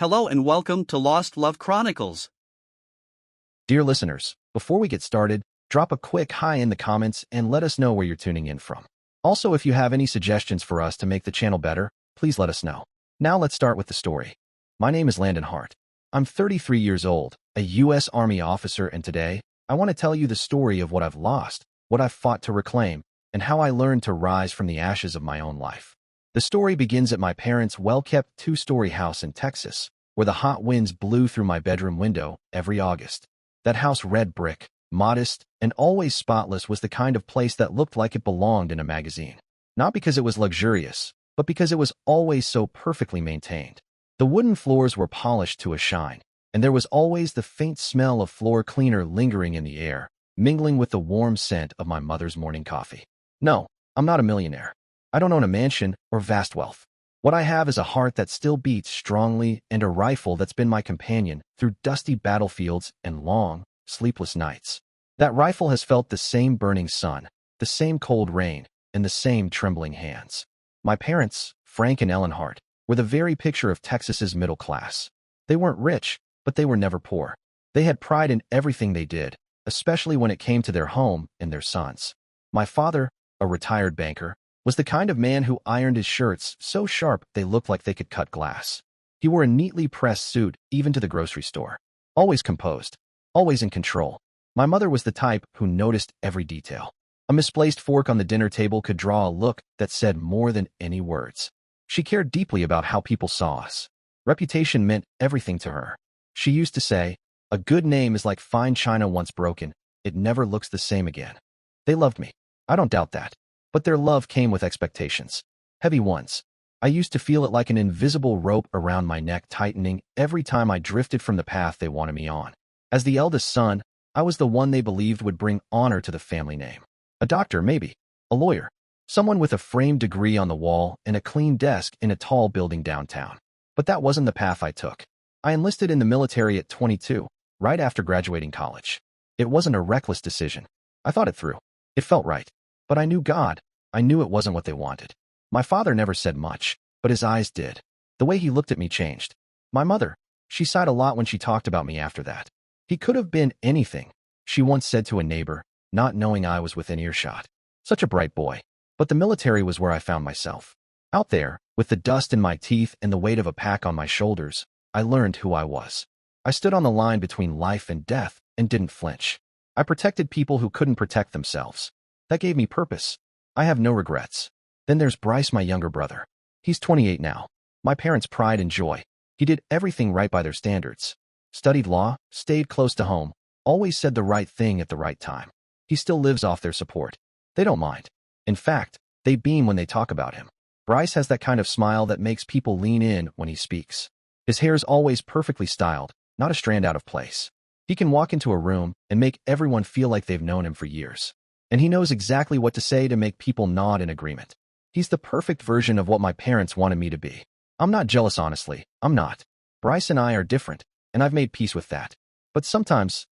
Hello and welcome to Lost Love Chronicles. Dear listeners, before we get started, drop a quick hi in the comments and let us know where you're tuning in from. Also, if you have any suggestions for us to make the channel better, please let us know. Now let's start with the story. My name is Landon Hart. I'm 33 years old, a U.S. Army officer, and today, I want to tell you the story of what I've lost, what I've fought to reclaim, and how I learned to rise from the ashes of my own life. The story begins at my parents' well-kept two-story house in Texas, where the hot winds blew through my bedroom window every August. That house, red brick, modest, and always spotless, was the kind of place that looked like it belonged in a magazine. Not because it was luxurious, but because it was always so perfectly maintained. The wooden floors were polished to a shine, and there was always the faint smell of floor cleaner lingering in the air, mingling with the warm scent of my mother's morning coffee. No, I'm not a millionaire. I don't own a mansion or vast wealth. What I have is a heart that still beats strongly and a rifle that's been my companion through dusty battlefields and long, sleepless nights. That rifle has felt the same burning sun, the same cold rain, and the same trembling hands. My parents, Frank and Ellen Hart, were the very picture of Texas's middle class. They weren't rich, but they were never poor. They had pride in everything they did, especially when it came to their home and their sons. My father, a retired banker, was the kind of man who ironed his shirts so sharp they looked like they could cut glass. He wore a neatly pressed suit even to the grocery store. Always composed, always in control. My mother was the type who noticed every detail. A misplaced fork on the dinner table could draw a look that said more than any words. She cared deeply about how people saw us. Reputation meant everything to her. She used to say, "A good name is like fine china once broken. It never looks the same again." They loved me. I don't doubt that. But their love came with expectations. Heavy ones. I used to feel it like an invisible rope around my neck tightening every time I drifted from the path they wanted me on. As the eldest son, I was the one they believed would bring honor to the family name. A doctor, maybe. A lawyer. Someone with a framed degree on the wall and a clean desk in a tall building downtown. But that wasn't the path I took. I enlisted in the military at 22, right after graduating college. It wasn't a reckless decision. I thought it through. It felt right. But I knew God. I knew it wasn't what they wanted. My father never said much, but his eyes did. The way he looked at me changed. My mother, she sighed a lot when she talked about me after that. He could have been anything, she once said to a neighbor, not knowing I was within earshot. Such a bright boy. But the military was where I found myself. Out there, with the dust in my teeth and the weight of a pack on my shoulders, I learned who I was. I stood on the line between life and death and didn't flinch. I protected people who couldn't protect themselves. That gave me purpose. I have no regrets. Then there's Bryce, my younger brother. He's 28 now. My parents' pride and joy. He did everything right by their standards. Studied law, stayed close to home, always said the right thing at the right time. He still lives off their support. They don't mind. In fact, they beam when they talk about him. Bryce has that kind of smile that makes people lean in when he speaks. His hair's always perfectly styled, not a strand out of place. He can walk into a room and make everyone feel like they've known him for years. And he knows exactly what to say to make people nod in agreement. He's the perfect version of what my parents wanted me to be. I'm not jealous, honestly. I'm not. Bryce and I are different, and I've made peace with that. But sometimes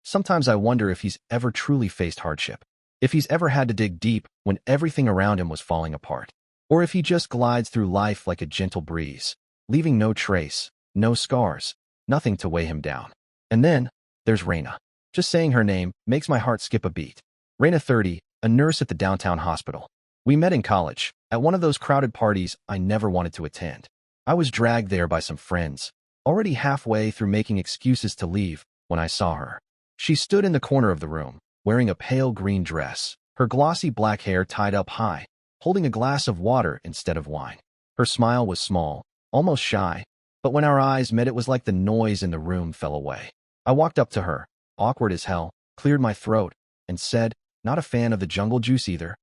I wonder if he's ever truly faced hardship. If he's ever had to dig deep when everything around him was falling apart. Or if he just glides through life like a gentle breeze, leaving no trace, no scars, nothing to weigh him down. And then, there's Raina. Just saying her name makes my heart skip a beat. Raina, 30, a nurse at the downtown hospital. We met in college, at one of those crowded parties I never wanted to attend. I was dragged there by some friends, already halfway through making excuses to leave when I saw her. She stood in the corner of the room, wearing a pale green dress, her glossy black hair tied up high, holding a glass of water instead of wine. Her smile was small, almost shy, but when our eyes met it was like the noise in the room fell away. I walked up to her, awkward as hell, cleared my throat, and said, "Not a fan of the jungle juice either."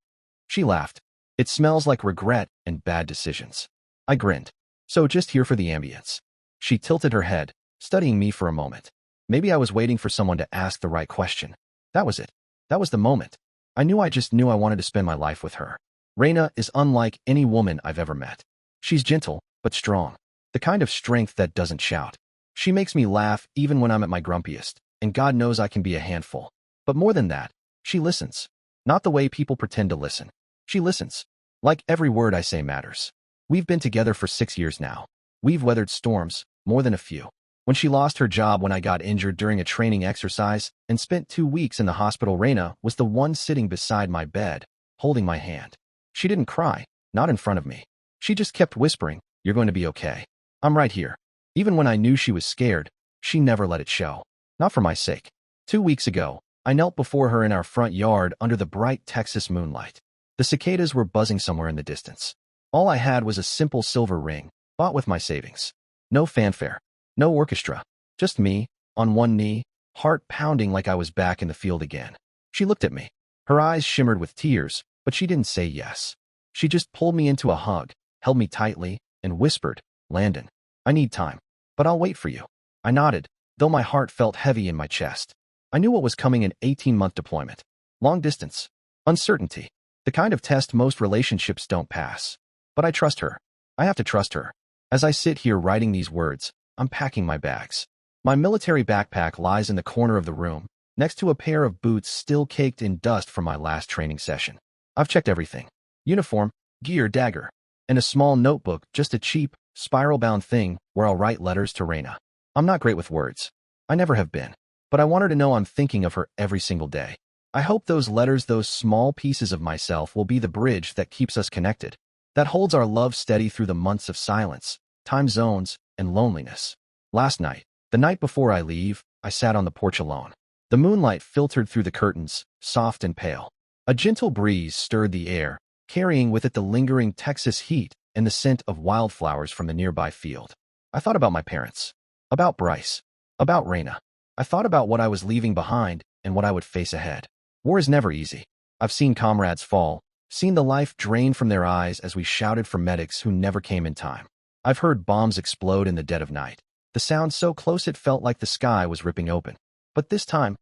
She laughed. "It smells like regret and bad decisions." I grinned. "So just here for the ambience." She tilted her head, studying me for a moment. Maybe I was waiting for someone to ask the right question. That was it. That was the moment. I just knew I wanted to spend my life with her. Raina is unlike any woman I've ever met. She's gentle, but strong. The kind of strength that doesn't shout. She makes me laugh even when I'm at my grumpiest, and God knows I can be a handful. But more than that, she listens. Not the way people pretend to listen. She listens. Like every word I say matters. We've been together for 6 years now. We've weathered storms, more than a few. When she lost her job when I got injured during a training exercise and spent 2 weeks in the hospital, Reina was the one sitting beside my bed, holding my hand. She didn't cry, not in front of me. She just kept whispering, "You're going to be okay. I'm right here." Even when I knew she was scared, she never let it show. Not for my sake. 2 weeks ago, I knelt before her in our front yard under the bright Texas moonlight. The cicadas were buzzing somewhere in the distance. All I had was a simple silver ring, bought with my savings. No fanfare, no orchestra, just me, on one knee, heart pounding like I was back in the field again. She looked at me. Her eyes shimmered with tears, but she didn't say yes. She just pulled me into a hug, held me tightly, and whispered, "Landon, I need time, but I'll wait for you." I nodded, though my heart felt heavy in my chest. I knew what was coming: an 18-month deployment. Long distance. Uncertainty. The kind of test most relationships don't pass. But I trust her. I have to trust her. As I sit here writing these words, I'm packing my bags. My military backpack lies in the corner of the room, next to a pair of boots still caked in dust from my last training session. I've checked everything. Uniform, gear, dagger, and a small notebook, just a cheap, spiral-bound thing where I'll write letters to Reina. I'm not great with words. I never have been. But I want her to know I'm thinking of her every single day. I hope those letters, those small pieces of myself, will be the bridge that keeps us connected, that holds our love steady through the months of silence, time zones, and loneliness. Last night, the night before I leave, I sat on the porch alone. The moonlight filtered through the curtains, soft and pale. A gentle breeze stirred the air, carrying with it the lingering Texas heat and the scent of wildflowers from the nearby field. I thought about my parents, about Bryce, about Reina. I thought about what I was leaving behind and what I would face ahead. War is never easy. I've seen comrades fall, seen the life drained from their eyes as we shouted for medics who never came in time. I've heard bombs explode in the dead of night, the sound so close it felt like the sky was ripping open. But this time,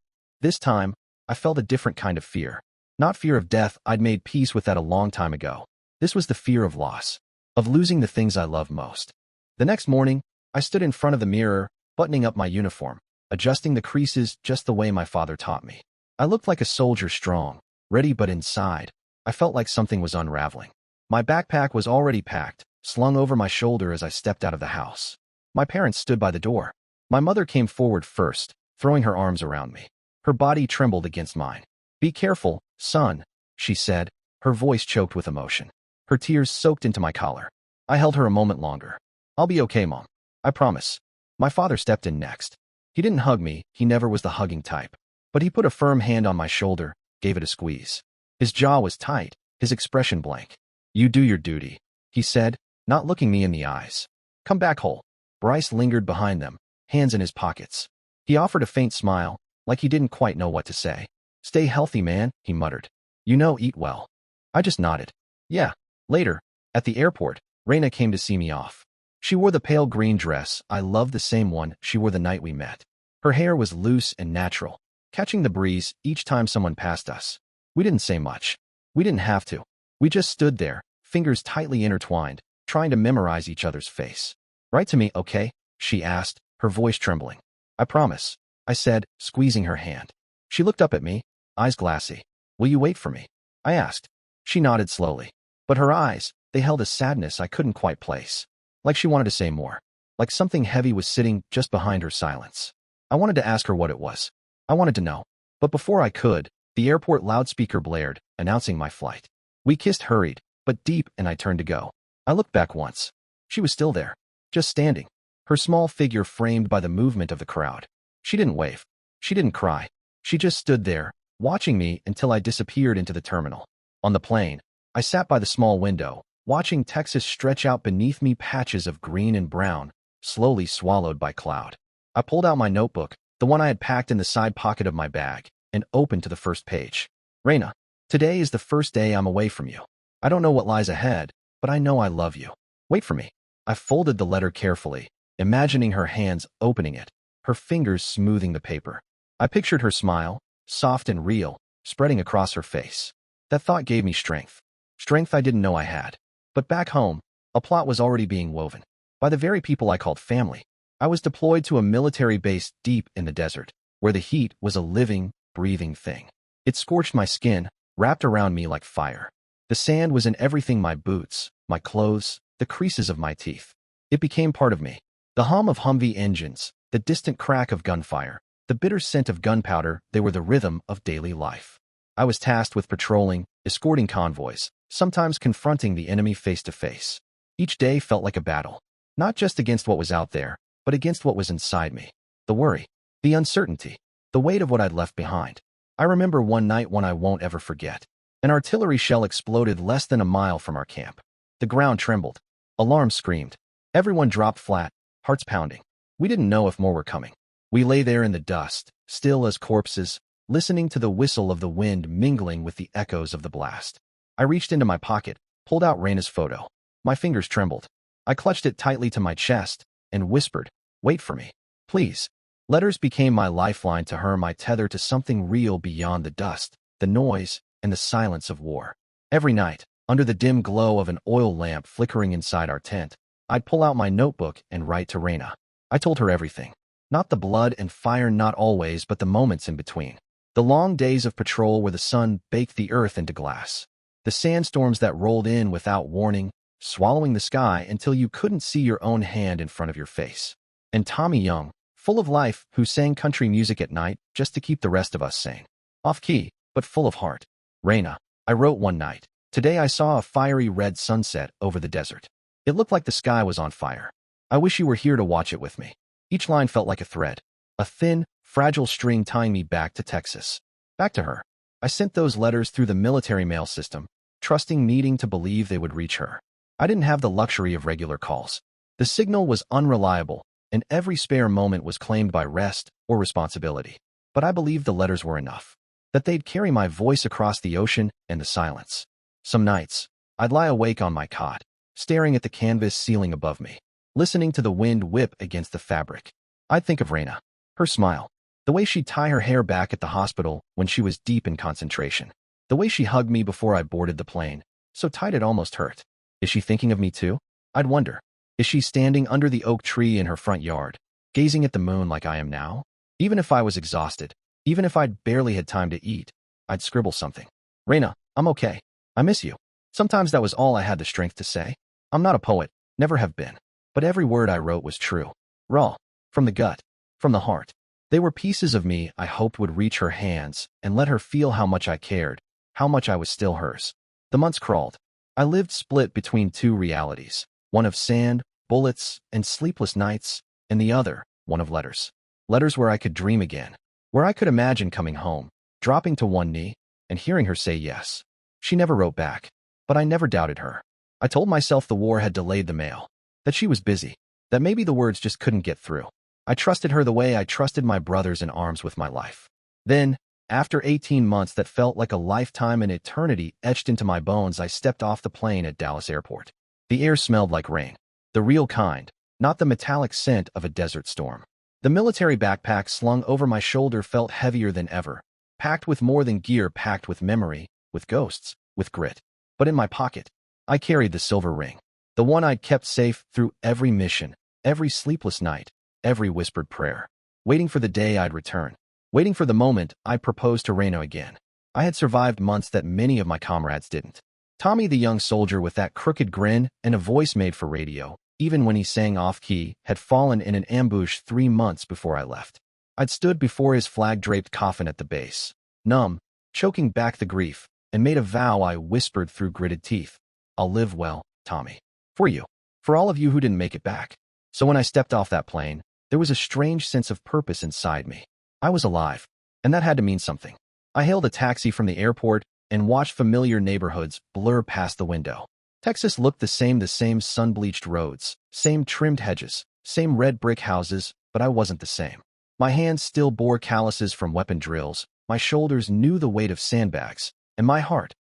I felt a different kind of fear. Not fear of death, I'd made peace with that a long time ago. This was the fear of loss, of losing the things I love most. The next morning, I stood in front of the mirror, buttoning up my uniform, adjusting the creases just the way my father taught me. I looked like a soldier, strong, ready, but inside, I felt like something was unraveling. My backpack was already packed, slung over my shoulder as I stepped out of the house. My parents stood by the door. My mother came forward first, throwing her arms around me. Her body trembled against mine. "Be careful, son," she said, her voice choked with emotion. Her tears soaked into my collar. I held her a moment longer. "I'll be okay, Mom. I promise." My father stepped in next. He didn't hug me, he never was the hugging type. But he put a firm hand on my shoulder, gave it a squeeze. His jaw was tight, his expression blank. "You do your duty," he said, not looking me in the eyes. "Come back whole." Bryce lingered behind them, hands in his pockets. He offered a faint smile, like he didn't quite know what to say. "Stay healthy, man," he muttered. "You know, eat well." I just nodded. Yeah. Later, at the airport, Reina came to see me off. She wore the pale green dress. I loved the same one she wore the night we met. Her hair was loose and natural, catching the breeze each time someone passed us. We didn't say much. We didn't have to. We just stood there, fingers tightly intertwined, trying to memorize each other's face. "Write to me, okay?" she asked, her voice trembling. "I promise," I said, squeezing her hand. She looked up at me, eyes glassy. "Will you wait for me?" I asked. She nodded slowly. But her eyes, they held a sadness I couldn't quite place. Like she wanted to say more. Like something heavy was sitting just behind her silence. I wanted to ask her what it was. I wanted to know. But before I could, the airport loudspeaker blared, announcing my flight. We kissed, hurried, but deep, and I turned to go. I looked back once. She was still there, just standing, her small figure framed by the movement of the crowd. She didn't wave. She didn't cry. She just stood there, watching me until I disappeared into the terminal. On the plane, I sat by the small window, watching Texas stretch out beneath me, patches of green and brown, slowly swallowed by cloud. I pulled out my notebook, the one I had packed in the side pocket of my bag, and opened to the first page. "Reina, today is the first day I'm away from you. I don't know what lies ahead, but I know I love you. Wait for me." I folded the letter carefully, imagining her hands opening it, her fingers smoothing the paper. I pictured her smile, soft and real, spreading across her face. That thought gave me strength. Strength I didn't know I had. But back home, a plot was already being woven. By the very people I called family. I was deployed to a military base deep in the desert, where the heat was a living, breathing thing. It scorched my skin, wrapped around me like fire. The sand was in everything: my boots, my clothes, the creases of my teeth. It became part of me. The hum of Humvee engines, the distant crack of gunfire, the bitter scent of gunpowder, they were the rhythm of daily life. I was tasked with patrolling, escorting convoys, sometimes confronting the enemy face to face. Each day felt like a battle, not just against what was out there, but against what was inside me. The worry, the uncertainty, the weight of what I'd left behind. I remember one night when I won't ever forget. An artillery shell exploded less than a mile from our camp. The ground trembled. Alarms screamed. Everyone dropped flat, hearts pounding. We didn't know if more were coming. We lay there in the dust, still as corpses, listening to the whistle of the wind mingling with the echoes of the blast. I reached into my pocket, pulled out Raina's photo. My fingers trembled. I clutched it tightly to my chest and whispered, "Wait for me, please." Letters became my lifeline to her, my tether to something real beyond the dust, the noise, and the silence of war. Every night, under the dim glow of an oil lamp flickering inside our tent, I'd pull out my notebook and write to Raina. I told her everything. Not the blood and fire, not always, but the moments in between. The long days of patrol where the sun baked the earth into glass. The sandstorms that rolled in without warning, swallowing the sky until you couldn't see your own hand in front of your face. And Tommy Young, full of life, who sang country music at night just to keep the rest of us sane. Off-key, but full of heart. Raina, I wrote one night. Today I saw a fiery red sunset over the desert. It looked like the sky was on fire. I wish you were here to watch it with me. Each line felt like a thread, a thin, fragile string tying me back to Texas. Back to her. I sent those letters through the military mail system, trusting, needing to believe they would reach her. I didn't have the luxury of regular calls. The signal was unreliable, and every spare moment was claimed by rest or responsibility. But I believed the letters were enough, that they'd carry my voice across the ocean and the silence. Some nights, I'd lie awake on my cot, staring at the canvas ceiling above me, listening to the wind whip against the fabric. I'd think of Raina, her smile, the way she'd tie her hair back at the hospital when she was deep in concentration, the way she hugged me before I boarded the plane, so tight it almost hurt. Is she thinking of me too? I'd wonder. Is she standing under the oak tree in her front yard, gazing at the moon like I am now? Even if I was exhausted, even if I'd barely had time to eat, I'd scribble something. Raina, I'm okay. I miss you. Sometimes that was all I had the strength to say. I'm not a poet, never have been. But every word I wrote was true. Raw. From the gut. From the heart. They were pieces of me I hoped would reach her hands and let her feel how much I cared, how much I was still hers. The months crawled. I lived split between two realities, one of sand, bullets, and sleepless nights, and the other, one of letters. Letters where I could dream again, where I could imagine coming home, dropping to one knee, and hearing her say yes. She never wrote back, but I never doubted her. I told myself the war had delayed the mail, that she was busy, that maybe the words just couldn't get through. I trusted her the way I trusted my brothers in arms with my life. Then, after 18 months that felt like a lifetime and eternity etched into my bones, I stepped off the plane at Dallas Airport. The air smelled like rain, the real kind, not the metallic scent of a desert storm. The military backpack slung over my shoulder felt heavier than ever, packed with more than gear, packed with memory, with ghosts, with grit. But in my pocket, I carried the silver ring, the one I'd kept safe through every mission, every sleepless night, every whispered prayer, waiting for the day I'd return, waiting for the moment I'd propose to Raina again. I had survived months that many of my comrades didn't. Tommy, the young soldier with that crooked grin and a voice made for radio, even when he sang off-key, had fallen in an ambush 3 months before I left. I'd stood before his flag-draped coffin at the base, numb, choking back the grief, and made a vow I whispered through gritted teeth. I'll live well, Tommy. For you. For all of you who didn't make it back. So when I stepped off that plane, there was a strange sense of purpose inside me. I was alive, and that had to mean something. I hailed a taxi from the airport and watched familiar neighborhoods blur past the window. Texas looked the same sun-bleached roads, same trimmed hedges, same red brick houses, but I wasn't the same. My hands still bore calluses from weapon drills, my shoulders knew the weight of sandbags, and my heart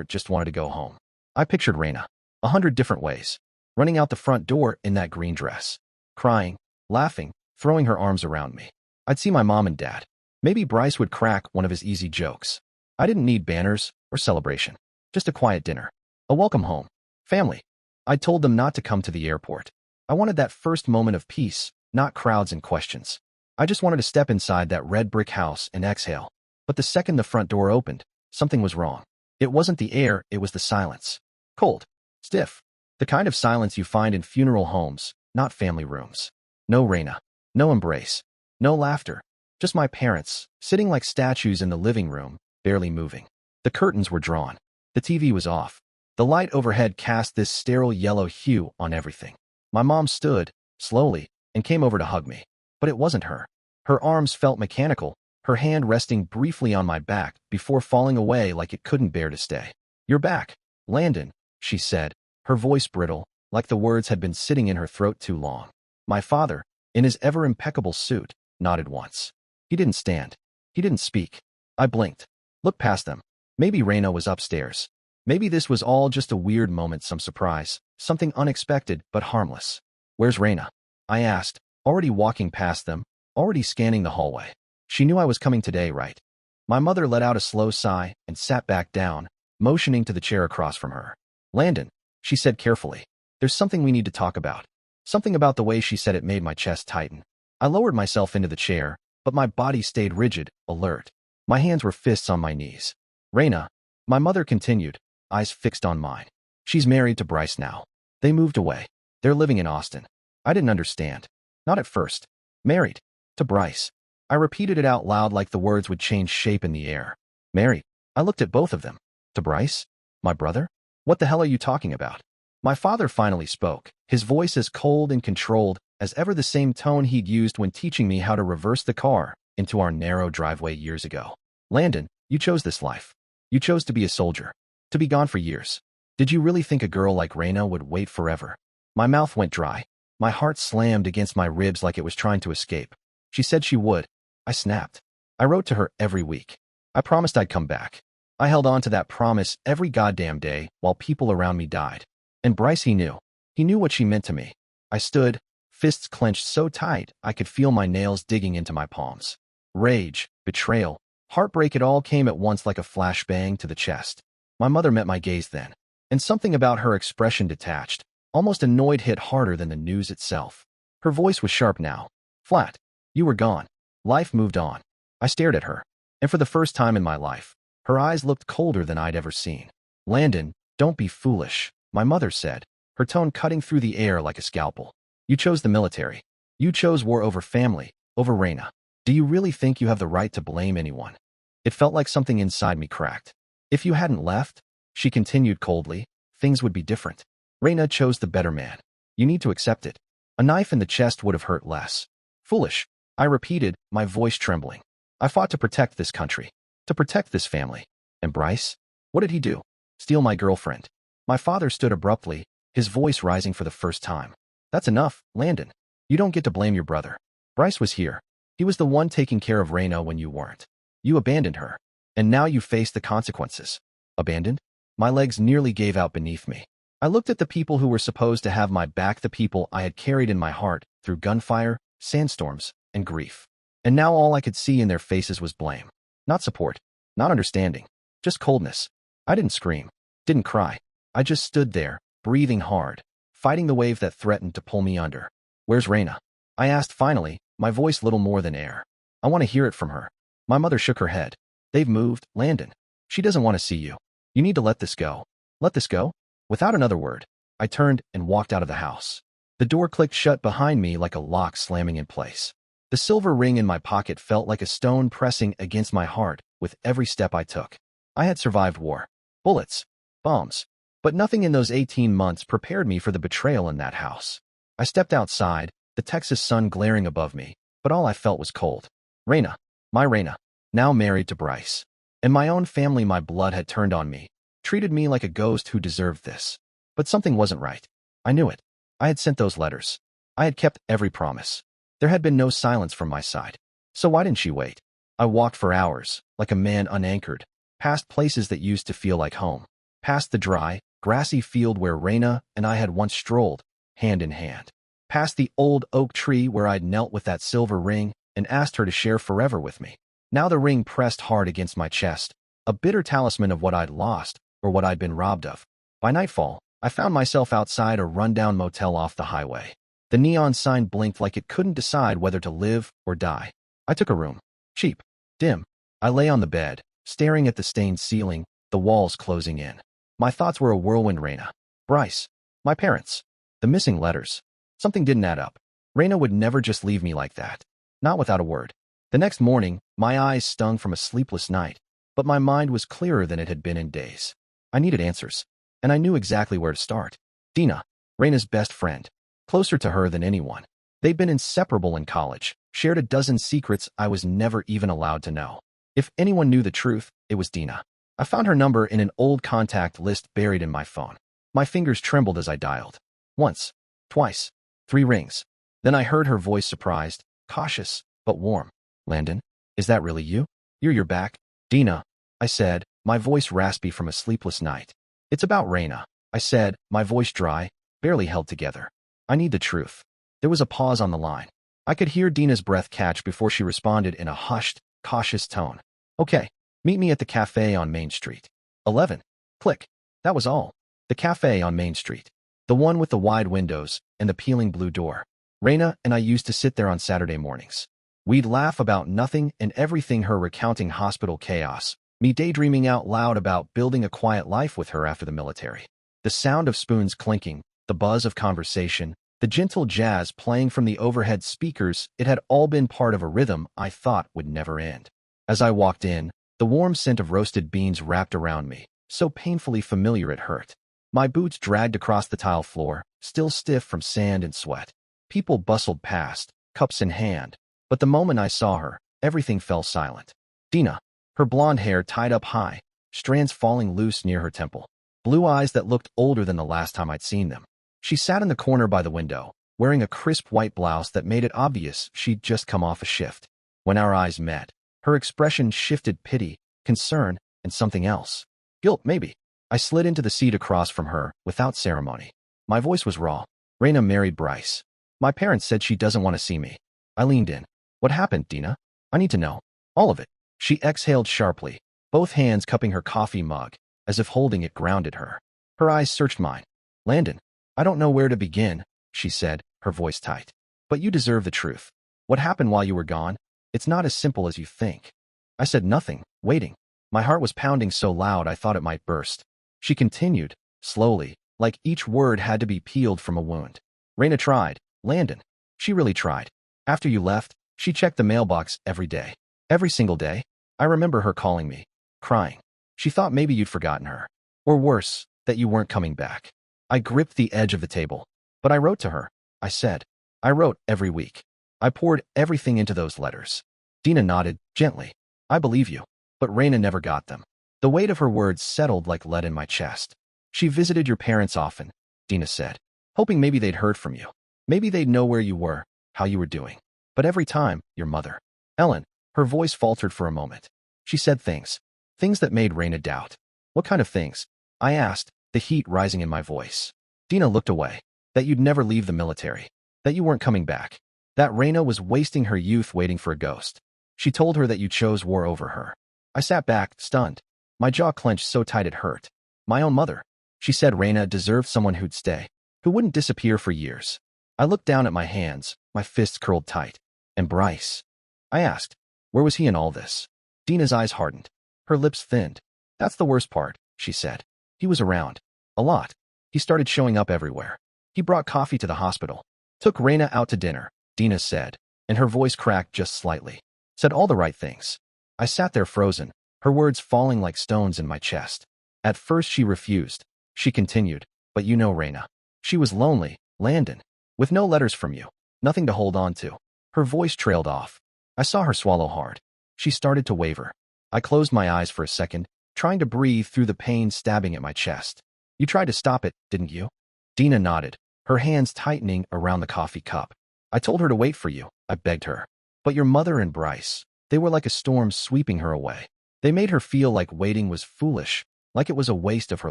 just wanted to go home. I pictured Raina, 100 different ways, running out the front door in that green dress, crying, laughing, throwing her arms around me. I'd see my mom and dad. Maybe Bryce would crack one of his easy jokes. I didn't need banners or celebration, just a quiet dinner, a welcome home, family. I told them not to come to the airport. I wanted that first moment of peace, not crowds and questions. I just wanted to step inside that red brick house and exhale. But the second the front door opened, something was wrong. It wasn't the air, it was the silence. Cold, stiff, the kind of silence you find in funeral homes, not family rooms. No Raina. No embrace. No laughter. Just my parents, sitting like statues in the living room, barely moving. The curtains were drawn. The TV was off. The light overhead cast this sterile yellow hue on everything. My mom stood, slowly, and came over to hug me. But it wasn't her. Her arms felt mechanical, her hand resting briefly on my back before falling away like it couldn't bear to stay. "You're back, Landon," she said, her voice brittle, like the words had been sitting in her throat too long. My father, in his ever-impeccable suit, nodded once. He didn't stand. He didn't speak. I blinked, looked past them. Maybe Raina was upstairs. Maybe this was all just a weird moment, some surprise, something unexpected but harmless. "Where's Raina?" I asked, already walking past them, already scanning the hallway. She knew I was coming today, right? My mother let out a slow sigh and sat back down, motioning to the chair across from her. "Landon," she said carefully, "there's something we need to talk about." Something about the way she said it made my chest tighten. I lowered myself into the chair, but my body stayed rigid, alert. My hands were fists on my knees. "Raina," my mother continued, eyes fixed on mine. "She's married to Bryce now. They moved away. They're living in Austin." I didn't understand. Not at first. Married. To Bryce. I repeated it out loud like the words would change shape in the air. Married. I looked at both of them. To Bryce? My brother? What the hell are you talking about? My father finally spoke, his voice as cold and controlled as ever, the same tone he'd used when teaching me how to reverse the car into our narrow driveway years ago. "Landon, you chose this life. You chose to be a soldier. To be gone for years. Did you really think a girl like Raina would wait forever?" My mouth went dry. My heart slammed against my ribs like it was trying to escape. "She said she would." I snapped. I wrote to her every week. I promised I'd come back. I held on to that promise every goddamn day while people around me died. And Bryce, he knew. He knew what she meant to me. I stood, fists clenched so tight I could feel my nails digging into my palms. Rage, betrayal, heartbreak, it all came at once like a flashbang to the chest. My mother met my gaze then, and something about her expression detached, almost annoyed, hit harder than the news itself. Her voice was sharp now. Flat. "You were gone. Life moved on." I stared at her, and for the first time in my life, her eyes looked colder than I'd ever seen. "Landon, don't be foolish," my mother said, her tone cutting through the air like a scalpel. "You chose the military. You chose war over family, over Raina. Do you really think you have the right to blame anyone?" It felt like something inside me cracked. "If you hadn't left," she continued coldly, "things would be different. Raina chose the better man. You need to accept it. A knife in the chest would have hurt less." "Foolish," I repeated, my voice trembling. "I fought to protect this country, to protect this family. And Bryce? What did he do? Steal my girlfriend?" My father stood abruptly, his voice rising for the first time. "That's enough, Landon. You don't get to blame your brother. Bryce was here. He was the one taking care of Raina when you weren't. You abandoned her. And now you face the consequences." Abandoned? My legs nearly gave out beneath me. I looked at the people who were supposed to have my back, the people I had carried in my heart through gunfire, sandstorms, and grief. And now all I could see in their faces was blame. Not support, not understanding, just coldness. I didn't scream, didn't cry. I just stood there, breathing hard, fighting the wave that threatened to pull me under. "Where's Raina?" I asked finally, my voice little more than air. "I want to hear it from her." My mother shook her head. "They've moved, Landon. She doesn't want to see you. You need to let this go." "Let this go?" Without another word, I turned and walked out of the house. The door clicked shut behind me like a lock slamming in place. The silver ring in my pocket felt like a stone pressing against my heart with every step I took. I had survived war, bullets, bombs, but nothing in those 18 months prepared me for the betrayal in that house. I stepped outside, the Texas sun glaring above me, but all I felt was cold. Raina, my Raina, now married to Bryce. And my own family, my blood, had turned on me, treated me like a ghost who deserved this. But something wasn't right. I knew it. I had sent those letters. I had kept every promise. There had been no silence from my side. So why didn't she wait? I walked for hours, like a man unanchored, past places that used to feel like home, past the dry, grassy field where Raina and I had once strolled, hand in hand, past the old oak tree where I'd knelt with that silver ring and asked her to share forever with me. Now the ring pressed hard against my chest, a bitter talisman of what I'd lost or what I'd been robbed of. By nightfall, I found myself outside a rundown motel off the highway. The neon sign blinked like it couldn't decide whether to live or die. I took a room. Cheap. Dim. I lay on the bed, staring at the stained ceiling, the walls closing in. My thoughts were a whirlwind. Raina. Bryce. My parents. The missing letters. Something didn't add up. Raina would never just leave me like that. Not without a word. The next morning, my eyes stung from a sleepless night, but my mind was clearer than it had been in days. I needed answers, and I knew exactly where to start. Dina, Raina's best friend, closer to her than anyone. They'd been inseparable in college, shared a dozen secrets I was never even allowed to know. If anyone knew the truth, it was Dina. I found her number in an old contact list buried in my phone. My fingers trembled as I dialed. Once, twice, 3 rings. Then I heard her voice, surprised, cautious, but warm. Landon, is that really you? You're back? Dina, I said, my voice raspy from a sleepless night. It's about Raina, I said, my voice dry, barely held together. I need the truth. There was a pause on the line. I could hear Dina's breath catch before she responded in a hushed, cautious tone. Okay, meet me at the cafe on Main Street. 11. Click. That was all. The cafe on Main Street. The one with the wide windows and the peeling blue door. Raina and I used to sit there on Saturday mornings. We'd laugh about nothing and everything, her recounting hospital chaos, me daydreaming out loud about building a quiet life with her after the military. The sound of spoons clinking, the buzz of conversation, the gentle jazz playing from the overhead speakers, it had all been part of a rhythm I thought would never end. As I walked in, the warm scent of roasted beans wrapped around me, so painfully familiar it hurt. My boots dragged across the tile floor, still stiff from sand and sweat. People bustled past, cups in hand, but the moment I saw her, everything fell silent. Dina, her blonde hair tied up high, strands falling loose near her temple, blue eyes that looked older than the last time I'd seen them. She sat in the corner by the window, wearing a crisp white blouse that made it obvious she'd just come off a shift. When our eyes met, her expression shifted pity, concern, and something else. Guilt, maybe. I slid into the seat across from her, without ceremony. My voice was raw. Raina married Bryce. My parents said she doesn't want to see me. I leaned in. What happened, Dina? I need to know. All of it. She exhaled sharply, both hands cupping her coffee mug, as if holding it grounded her. Her eyes searched mine. Landon, I don't know where to begin, she said, her voice tight. But you deserve the truth. What happened while you were gone? It's not as simple as you think. I said nothing, waiting. My heart was pounding so loud I thought it might burst. She continued, slowly, like each word had to be peeled from a wound. Raina tried, Landon. She really tried. After you left, she checked the mailbox every day. Every single day. I remember her calling me, crying. She thought maybe you'd forgotten her. Or worse, that you weren't coming back. I gripped the edge of the table. But I wrote to her, I said. I wrote every week. I poured everything into those letters. Dina nodded, gently. I believe you. But Raina never got them. The weight of her words settled like lead in my chest. She visited your parents often, Dina said, hoping maybe they'd heard from you. Maybe they'd know where you were, how you were doing. But every time, your mother, Ellen, her voice faltered for a moment. She said things that made Raina doubt. What kind of things? I asked, the heat rising in my voice. Dina looked away. That you'd never leave the military. That you weren't coming back. That Raina was wasting her youth waiting for a ghost. She told her that you chose war over her. I sat back, stunned. My jaw clenched so tight it hurt. My own mother. She said Raina deserved someone who'd stay, who wouldn't disappear for years. I looked down at my hands, my fists curled tight. And Bryce? I asked, where was he in all this? Dina's eyes hardened. Her lips thinned. That's the worst part, she said. He was around. A lot. He started showing up everywhere. He brought coffee to the hospital. Took Raina out to dinner, Dina said, and her voice cracked just slightly. Said all the right things. I sat there frozen, her words falling like stones in my chest. At first she refused. She continued, but you know Raina. She was lonely, Landon, with no letters from you, nothing to hold on to. Her voice trailed off. I saw her swallow hard. She started to waver. I closed my eyes for a second, trying to breathe through the pain stabbing at my chest. You tried to stop it, didn't you? Dina nodded, her hands tightening around the coffee cup. I told her to wait for you, I begged her. But your mother and Bryce, they were like a storm sweeping her away. They made her feel like waiting was foolish, like it was a waste of her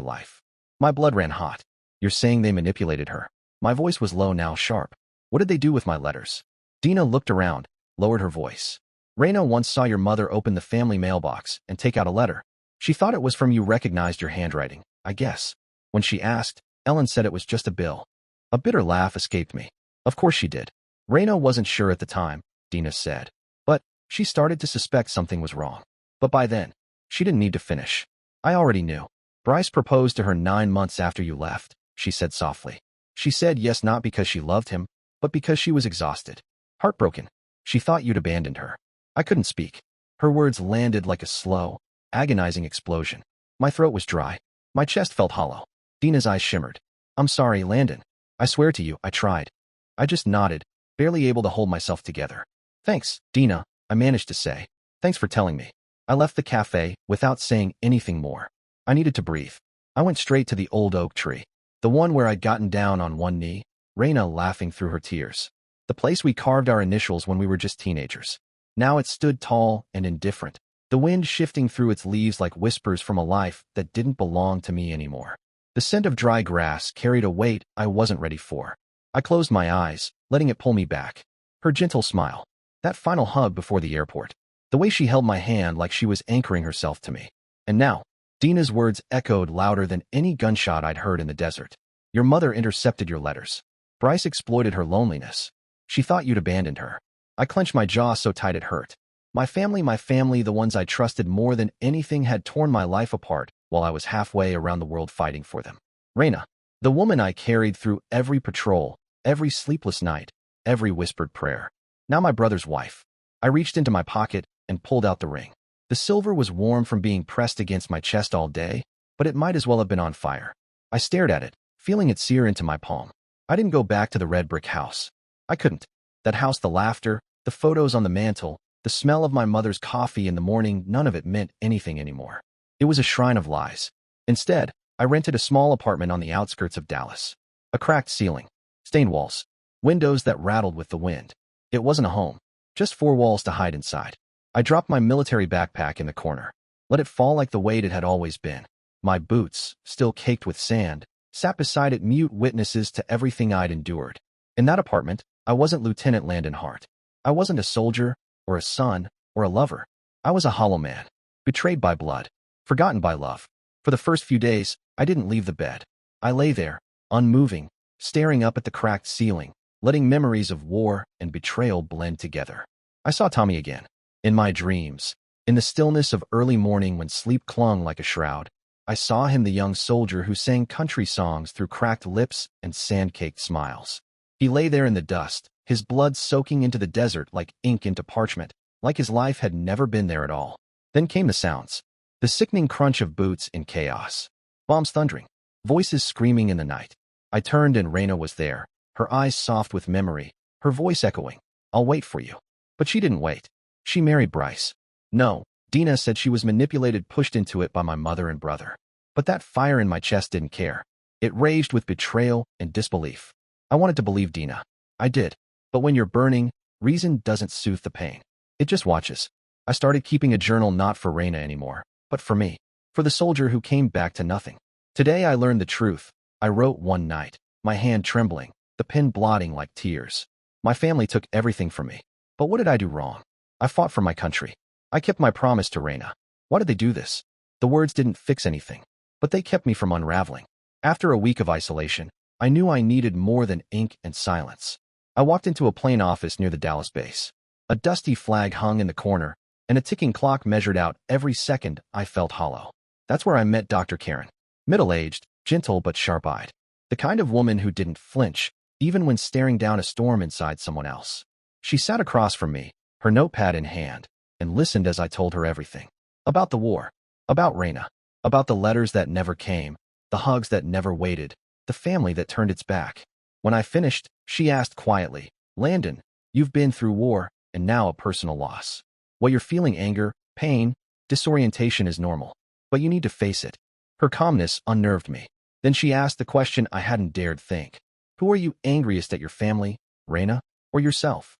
life. My blood ran hot. You're saying they manipulated her? My voice was low now, sharp. What did they do with my letters? Dina looked around, lowered her voice. Raina once saw your mother open the family mailbox and take out a letter. She thought it was from you, recognized your handwriting, I guess. When she asked, Ellen said it was just a bill. A bitter laugh escaped me. Of course she did. Raina wasn't sure at the time, Dina said. But she started to suspect something was wrong. But by then, she didn't need to finish. I already knew. Bryce proposed to her 9 months after you left, she said softly. She said yes not because she loved him, but because she was exhausted. Heartbroken. She thought you'd abandoned her. I couldn't speak. Her words landed like a slow, agonizing explosion. My throat was dry. My chest felt hollow. Dina's eyes shimmered. I'm sorry, Landon. I swear to you, I tried. I just nodded, barely able to hold myself together. Thanks, Dina, I managed to say. Thanks for telling me. I left the cafe without saying anything more. I needed to breathe. I went straight to the old oak tree, the one where I'd gotten down on one knee, Raina laughing through her tears. The place we carved our initials when we were just teenagers. Now it stood tall and indifferent, the wind shifting through its leaves like whispers from a life that didn't belong to me anymore. The scent of dry grass carried a weight I wasn't ready for. I closed my eyes, letting it pull me back. Her gentle smile. That final hug before the airport. The way she held my hand like she was anchoring herself to me. And now, Dina's words echoed louder than any gunshot I'd heard in the desert. Your mother intercepted your letters. Bryce exploited her loneliness. She thought you'd abandoned her. I clenched my jaw so tight it hurt. My family, the ones I trusted more than anything, had torn my life apart while I was halfway around the world fighting for them. Raina, the woman I carried through every patrol, every sleepless night, every whispered prayer. Now my brother's wife. I reached into my pocket and pulled out the ring. The silver was warm from being pressed against my chest all day, but it might as well have been on fire. I stared at it, feeling it sear into my palm. I didn't go back to the red brick house. I couldn't. That house, the laughter, the photos on the mantle, the smell of my mother's coffee in the morning, none of it meant anything anymore. It was a shrine of lies. Instead, I rented a small apartment on the outskirts of Dallas. A cracked ceiling, stained walls, windows that rattled with the wind. It wasn't a home, just four walls to hide inside. I dropped my military backpack in the corner, let it fall like the weight it had always been. My boots, still caked with sand, sat beside it, mute witnesses to everything I'd endured. In that apartment, I wasn't Lieutenant Landon Hart. I wasn't a soldier, or a son, or a lover. I was a hollow man, betrayed by blood, forgotten by love. For the first few days, I didn't leave the bed. I lay there, unmoving, staring up at the cracked ceiling, letting memories of war and betrayal blend together. I saw Tommy again. In my dreams, in the stillness of early morning when sleep clung like a shroud, I saw him, the young soldier who sang country songs through cracked lips and sand-caked smiles. He lay there in the dust, his blood soaking into the desert like ink into parchment, like his life had never been there at all. Then came the sounds. The sickening crunch of boots in chaos. Bombs thundering. Voices screaming in the night. I turned and Raina was there, her eyes soft with memory, her voice echoing, "I'll wait for you." But she didn't wait. She married Bryce. No, Dina said she was manipulated, pushed into it by my mother and brother. But that fire in my chest didn't care. It raged with betrayal and disbelief. I wanted to believe Dina. I did. But when you're burning, reason doesn't soothe the pain. It just watches. I started keeping a journal, not for Raina anymore, but for me. For the soldier who came back to nothing. Today I learned the truth. I wrote one night, my hand trembling, the pen blotting like tears. My family took everything from me. But what did I do wrong? I fought for my country. I kept my promise to Raina. Why did they do this? The words didn't fix anything, but they kept me from unraveling. After a week of isolation, I knew I needed more than ink and silence. I walked into a plain office near the Dallas base. A dusty flag hung in the corner, and a ticking clock measured out every second. I felt hollow. That's where I met Dr. Karen. Middle-aged, gentle but sharp-eyed. The kind of woman who didn't flinch, even when staring down a storm inside someone else. She sat across from me, her notepad in hand, and listened as I told her everything. About the war, about Raina, about the letters that never came, the hugs that never waited, the family that turned its back. When I finished, she asked quietly, "Landon, you've been through war, and now a personal loss. What you're feeling, anger, pain, disorientation, is normal, but you need to face it." Her calmness unnerved me. Then she asked the question I hadn't dared think. "Who are you angriest at, your family, Raina, or yourself?"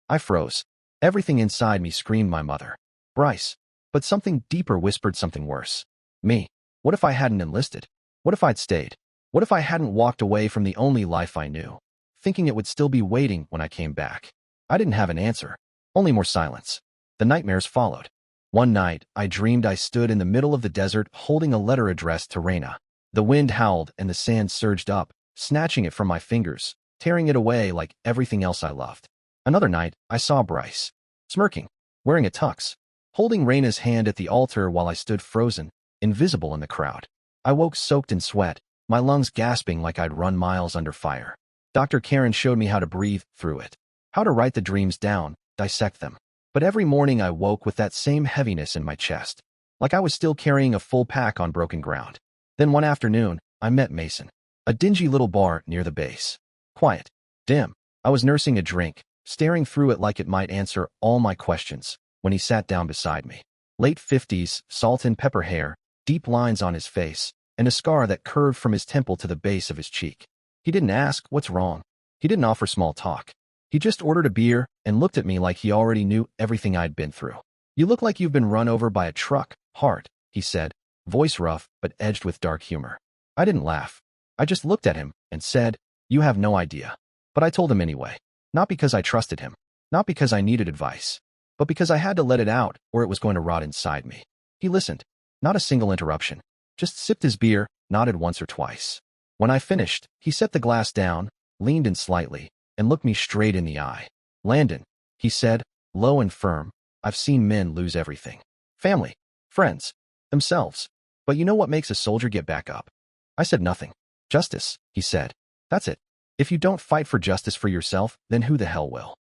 I froze. Everything inside me screamed my mother. Bryce. But something deeper whispered something worse. Me. What if I hadn't enlisted? What if I'd stayed? What if I hadn't walked away from the only life I knew, thinking it would still be waiting when I came back? I didn't have an answer, only more silence. The nightmares followed. One night, I dreamed I stood in the middle of the desert holding a letter addressed to Raina. The wind howled and the sand surged up, snatching it from my fingers, tearing it away like everything else I loved. Another night, I saw Bryce, smirking, wearing a tux, holding Raina's hand at the altar while I stood frozen, invisible in the crowd. I woke soaked in sweat, my lungs gasping like I'd run miles under fire. Dr. Karen showed me how to breathe through it, how to write the dreams down, dissect them. But every morning I woke with that same heaviness in my chest, like I was still carrying a full pack on broken ground. Then one afternoon, I met Mason. A dingy little bar near the base. Quiet. Dim. I was nursing a drink, staring through it like it might answer all my questions, when he sat down beside me. Late 50s, salt and pepper hair, deep lines on his face, and a scar that curved from his temple to the base of his cheek. He didn't ask, "What's wrong?" He didn't offer small talk. He just ordered a beer and looked at me like he already knew everything I'd been through. "You look like you've been run over by a truck, Hart," he said, voice rough but edged with dark humor. I didn't laugh. I just looked at him and said, "You have no idea." But I told him anyway. Not because I trusted him, not because I needed advice, but because I had to let it out or it was going to rot inside me. He listened. Not a single interruption. Just sipped his beer, nodded once or twice. When I finished, he set the glass down, leaned in slightly, and looked me straight in the eye. "Landon," he said, low and firm, "I've seen men lose everything. Family, friends, themselves. But you know what makes a soldier get back up?" I said nothing. "Justice," he said. "That's it. If you don't fight for justice for yourself, then who the hell will?"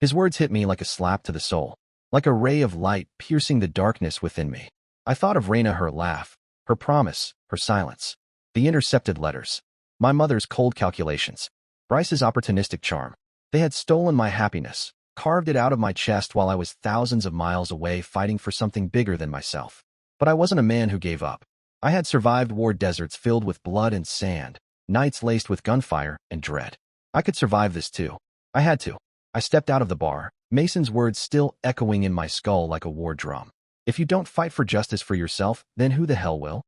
His words hit me like a slap to the soul, like a ray of light piercing the darkness within me. I thought of Raina, her laugh, her promise, her silence, the intercepted letters, my mother's cold calculations, Bryce's opportunistic charm. They had stolen my happiness, carved it out of my chest while I was thousands of miles away fighting for something bigger than myself. But I wasn't a man who gave up. I had survived war deserts filled with blood and sand, nights laced with gunfire and dread. I could survive this too. I had to. I stepped out of the bar, Mason's words still echoing in my skull like a war drum. "If you don't fight for justice for yourself, then who the hell will?"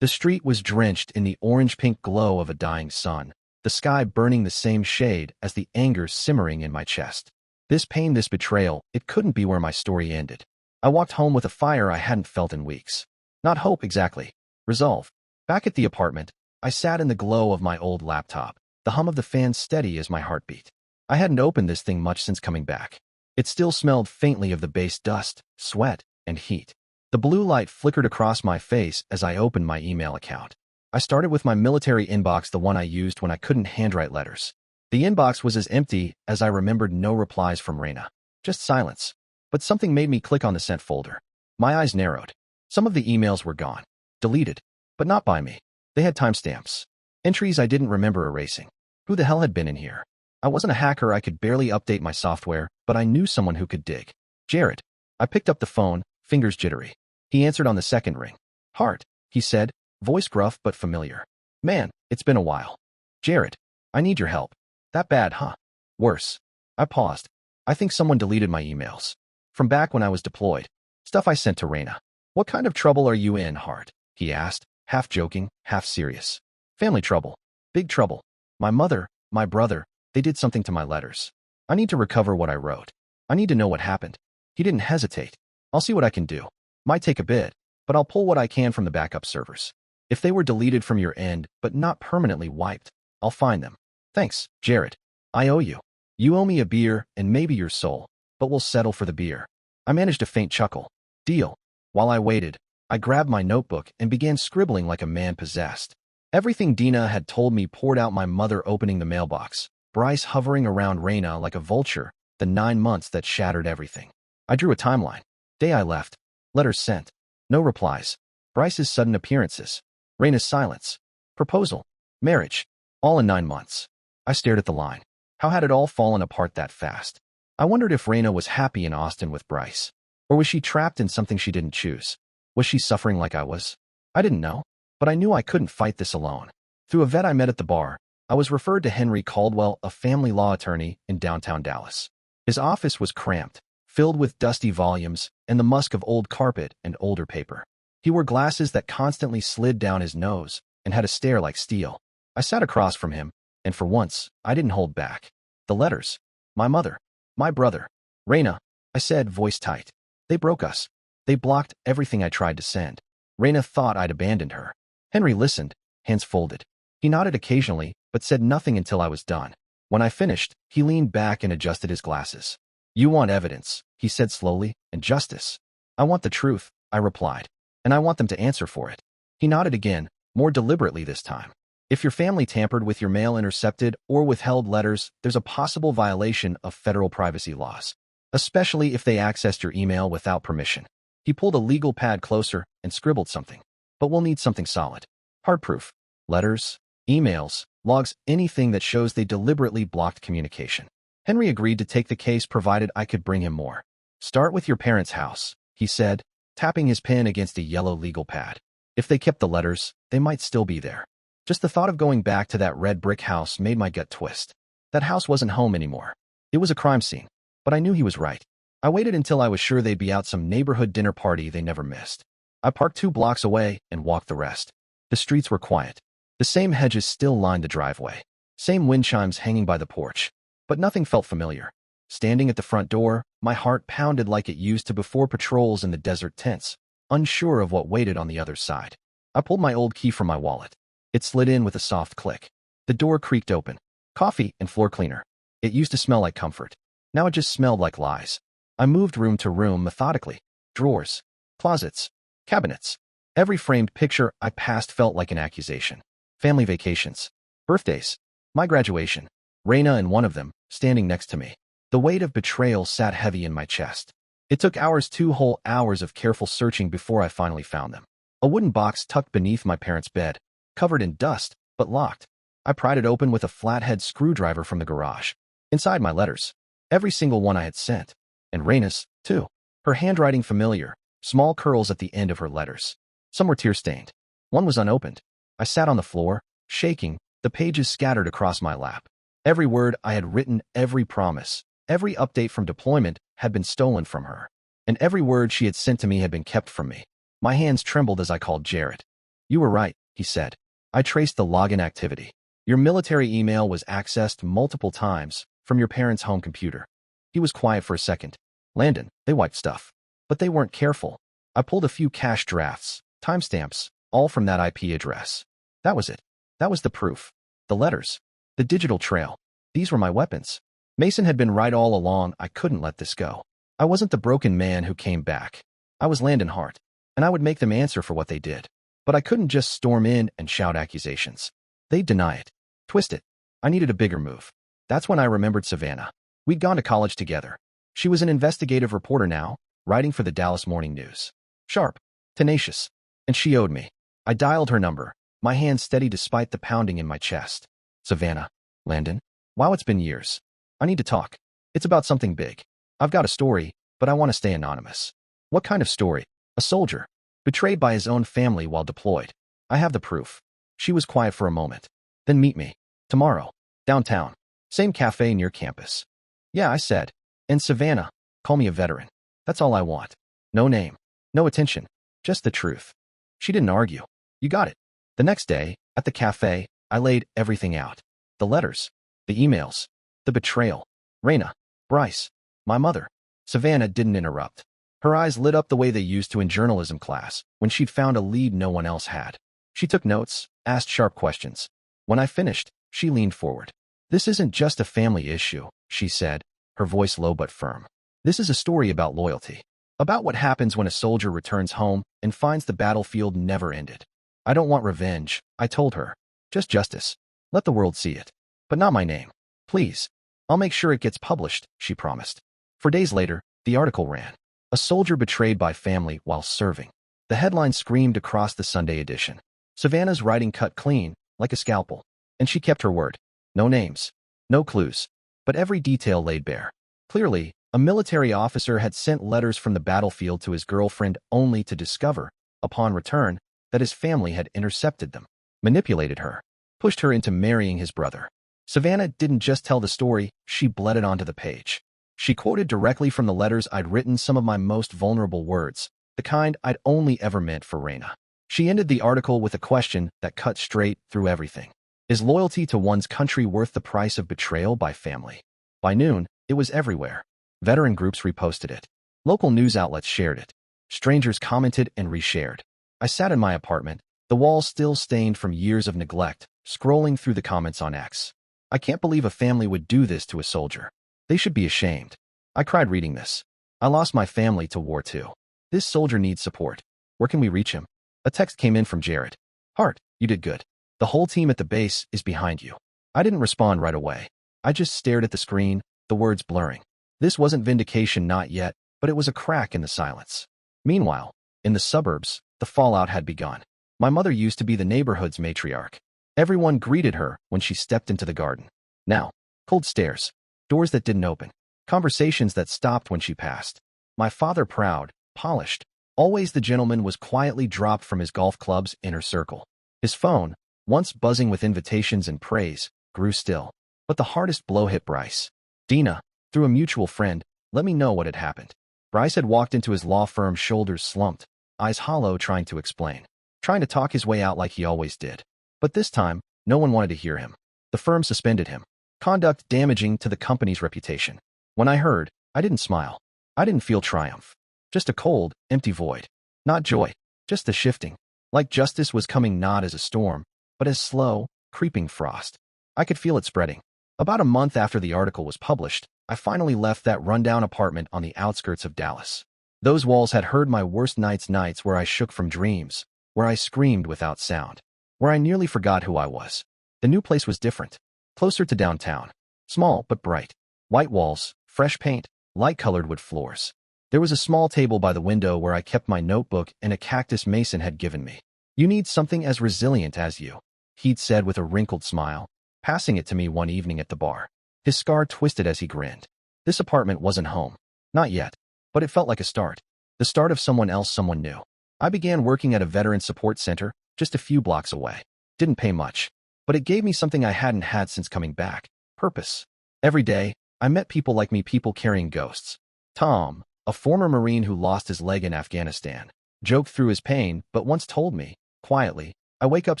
The street was drenched in the orange-pink glow of a dying sun, the sky burning the same shade as the anger simmering in my chest. This pain, this betrayal, it couldn't be where my story ended. I walked home with a fire I hadn't felt in weeks. Not hope exactly. Resolve. Back at the apartment, I sat in the glow of my old laptop, the hum of the fan steady as my heartbeat. I hadn't opened this thing much since coming back. It still smelled faintly of the base dust, sweat, and heat. The blue light flickered across my face as I opened my email account. I started with my military inbox, the one I used when I couldn't handwrite letters. The inbox was as empty as I remembered. No replies from Raina. Just silence. But something made me click on the sent folder. My eyes narrowed. Some of the emails were gone. Deleted. But not by me. They had timestamps. Entries I didn't remember erasing. Who the hell had been in here? I wasn't a hacker. I could barely update my software, but I knew someone who could dig. Jared. I picked up the phone, fingers jittery. He answered on the second ring. "Hart," he said, voice gruff but familiar. "Man, it's been a while." "Jared, I need your help." "That bad, huh?" "Worse." I paused. "I think someone deleted my emails. From back when I was deployed. Stuff I sent to Raina." "What kind of trouble are you in, Hart?" he asked, half joking, half serious. "Family trouble. Big trouble. My mother, my brother, they did something to my letters. I need to recover what I wrote. I need to know what happened." He didn't hesitate. "I'll see what I can do. Might take a bit, but I'll pull what I can from the backup servers. If they were deleted from your end, but not permanently wiped, I'll find them." "Thanks, Jared. I owe you. You owe me a beer and maybe your soul, but we'll settle for the beer." I managed a faint chuckle. "Deal." While I waited, I grabbed my notebook and began scribbling like a man possessed. Everything Dina had told me poured out: my mother opening the mailbox, Bryce hovering around Raina like a vulture, the 9 months that shattered everything. I drew a timeline. Day I left. Letters sent. No replies. Bryce's sudden appearances. Raina's silence. Proposal. Marriage. All in 9 months. I stared at the line. How had it all fallen apart that fast? I wondered if Raina was happy in Austin with Bryce. Or was she trapped in something she didn't choose? Was she suffering like I was? I didn't know. But I knew I couldn't fight this alone. Through a vet I met at the bar, I was referred to Henry Caldwell, a family law attorney in downtown Dallas. His office was cramped, filled with dusty volumes and the musk of old carpet and older paper. He wore glasses that constantly slid down his nose and had a stare like steel. I sat across from him, and for once, I didn't hold back. The letters. My mother. My brother. Raina, I said, voice tight. They broke us. They blocked everything I tried to send. Raina thought I'd abandoned her. Henry listened, hands folded. He nodded occasionally, but said nothing until I was done. When I finished, he leaned back and adjusted his glasses. You want evidence, he said slowly, and justice. I want the truth, I replied, and I want them to answer for it. He nodded again, more deliberately this time. If your family tampered with your mail, intercepted, or withheld letters, there's a possible violation of federal privacy laws, especially if they accessed your email without permission. He pulled a legal pad closer and scribbled something. But we'll need something solid. Hard proof. Letters, emails, logs, anything that shows they deliberately blocked communication. Henry agreed to take the case provided I could bring him more. Start with your parents' house, he said, tapping his pen against a yellow legal pad. If they kept the letters, they might still be there. Just the thought of going back to that red brick house made my gut twist. That house wasn't home anymore. It was a crime scene. But I knew he was right. I waited until I was sure they'd be out some neighborhood dinner party they never missed. I parked 2 blocks away and walked the rest. The streets were quiet. The same hedges still lined the driveway. Same wind chimes hanging by the porch. But nothing felt familiar. Standing at the front door, my heart pounded like it used to before patrols in the desert tents, unsure of what waited on the other side. I pulled my old key from my wallet. It slid in with a soft click. The door creaked open. Coffee and floor cleaner. It used to smell like comfort. Now it just smelled like lies. I moved room to room methodically. Drawers, closets, cabinets. Every framed picture I passed felt like an accusation. Family vacations, birthdays, my graduation. Raina and one of them, standing next to me. The weight of betrayal sat heavy in my chest. It took hours, 2 whole hours of careful searching before I finally found them. A wooden box tucked beneath my parents' bed, covered in dust, but locked. I pried it open with a flathead screwdriver from the garage. Inside, my letters. Every single one I had sent. And Raina's, too. Her handwriting familiar, small curls at the end of her letters. Some were tear-stained. One was unopened. I sat on the floor, shaking, the pages scattered across my lap. Every word I had written, every promise, every update from deployment had been stolen from her. And every word she had sent to me had been kept from me. My hands trembled as I called Jared. You were right, he said. I traced the login activity. Your military email was accessed multiple times from your parents' home computer. He was quiet for a second. Landon, they wiped stuff. But they weren't careful. I pulled a few cache drafts, timestamps, all from that IP address. That was it. That was the proof. The letters. The digital trail. These were my weapons. Mason had been right all along. I couldn't let this go. I wasn't the broken man who came back. I was Landon Hart, and I would make them answer for what they did. But I couldn't just storm in and shout accusations. They'd deny it. Twist it. I needed a bigger move. That's when I remembered Savannah. We'd gone to college together. She was an investigative reporter now, writing for the Dallas Morning News. Sharp, tenacious, and she owed me. I dialed her number, my hand steady despite the pounding in my chest. Savannah, Landon, wow, it's been years. I need to talk. It's about something big. I've got a story, but I want to stay anonymous. What kind of story? A soldier, betrayed by his own family while deployed. I have the proof. She was quiet for a moment. Then meet me. Tomorrow. Downtown. Same cafe near campus. Yeah, I said. And Savannah, call me a veteran. That's all I want. No name. No attention. Just the truth. She didn't argue. You got it. The next day, at the cafe, I laid everything out. The letters. The emails. The betrayal. Raina. Bryce. My mother. Savannah didn't interrupt. Her eyes lit up the way they used to in journalism class when she'd found a lead no one else had. She took notes, asked sharp questions. When I finished, she leaned forward. This isn't just a family issue, she said, her voice low but firm. This is a story about loyalty. About what happens when a soldier returns home and finds the battlefield never ended. I don't want revenge, I told her. Just justice. Let the world see it. But not my name. Please. I'll make sure it gets published, she promised. For days later, the article ran. A soldier betrayed by family while serving. The headline screamed across the Sunday edition. Savannah's writing cut clean, like a scalpel. And she kept her word. No names. No clues. But every detail laid bare. Clearly, a military officer had sent letters from the battlefield to his girlfriend only to discover, upon return, that his family had intercepted them, manipulated her, pushed her into marrying his brother. Savannah didn't just tell the story, she bled it onto the page. She quoted directly from the letters I'd written, some of my most vulnerable words, the kind I'd only ever meant for Raina. She ended the article with a question that cut straight through everything. Is loyalty to one's country worth the price of betrayal by family? By noon, it was everywhere. Veteran groups reposted it. Local news outlets shared it. Strangers commented and reshared. I sat in my apartment, the walls still stained from years of neglect, scrolling through the comments on X. I can't believe a family would do this to a soldier. They should be ashamed. I cried reading this. I lost my family to war too. This soldier needs support. Where can we reach him? A text came in from Jared. Hart, you did good. The whole team at the base is behind you. I didn't respond right away. I just stared at the screen, the words blurring. This wasn't vindication, not yet, but it was a crack in the silence. Meanwhile, in the suburbs, the fallout had begun. My mother used to be the neighborhood's matriarch. Everyone greeted her when she stepped into the garden. Now, cold stares, doors that didn't open, conversations that stopped when she passed. My father, proud, polished, always the gentleman, was quietly dropped from his golf club's inner circle. His phone, once buzzing with invitations and praise, grew still. But the hardest blow hit Bryce. Dina, through a mutual friend, let me know what had happened. Bryce had walked into his law firm, shoulders slumped, eyes hollow, trying to explain, trying to talk his way out like he always did. But this time, no one wanted to hear him. The firm suspended him. Conduct damaging to the company's reputation. When I heard, I didn't smile. I didn't feel triumph. Just a cold, empty void. Not joy, just the shifting. Like justice was coming not as a storm, but as slow, creeping frost. I could feel it spreading. About a month after the article was published, I finally left that rundown apartment on the outskirts of Dallas. Those walls had heard my worst nights where I shook from dreams, where I screamed without sound, where I nearly forgot who I was. The new place was different, closer to downtown, small but bright. White walls, fresh paint, light-colored wood floors. There was a small table by the window where I kept my notebook and a cactus Mason had given me. "You need something as resilient as you," he'd said with a wrinkled smile, passing it to me one evening at the bar. His scar twisted as he grinned. This apartment wasn't home. Not yet. But it felt like a start. The start of someone else, someone new. I began working at a veteran support center, just a few blocks away. Didn't pay much. But it gave me something I hadn't had since coming back. Purpose. Every day, I met people like me, people carrying ghosts. Tom, a former Marine who lost his leg in Afghanistan, joked through his pain, but once told me, quietly, I wake up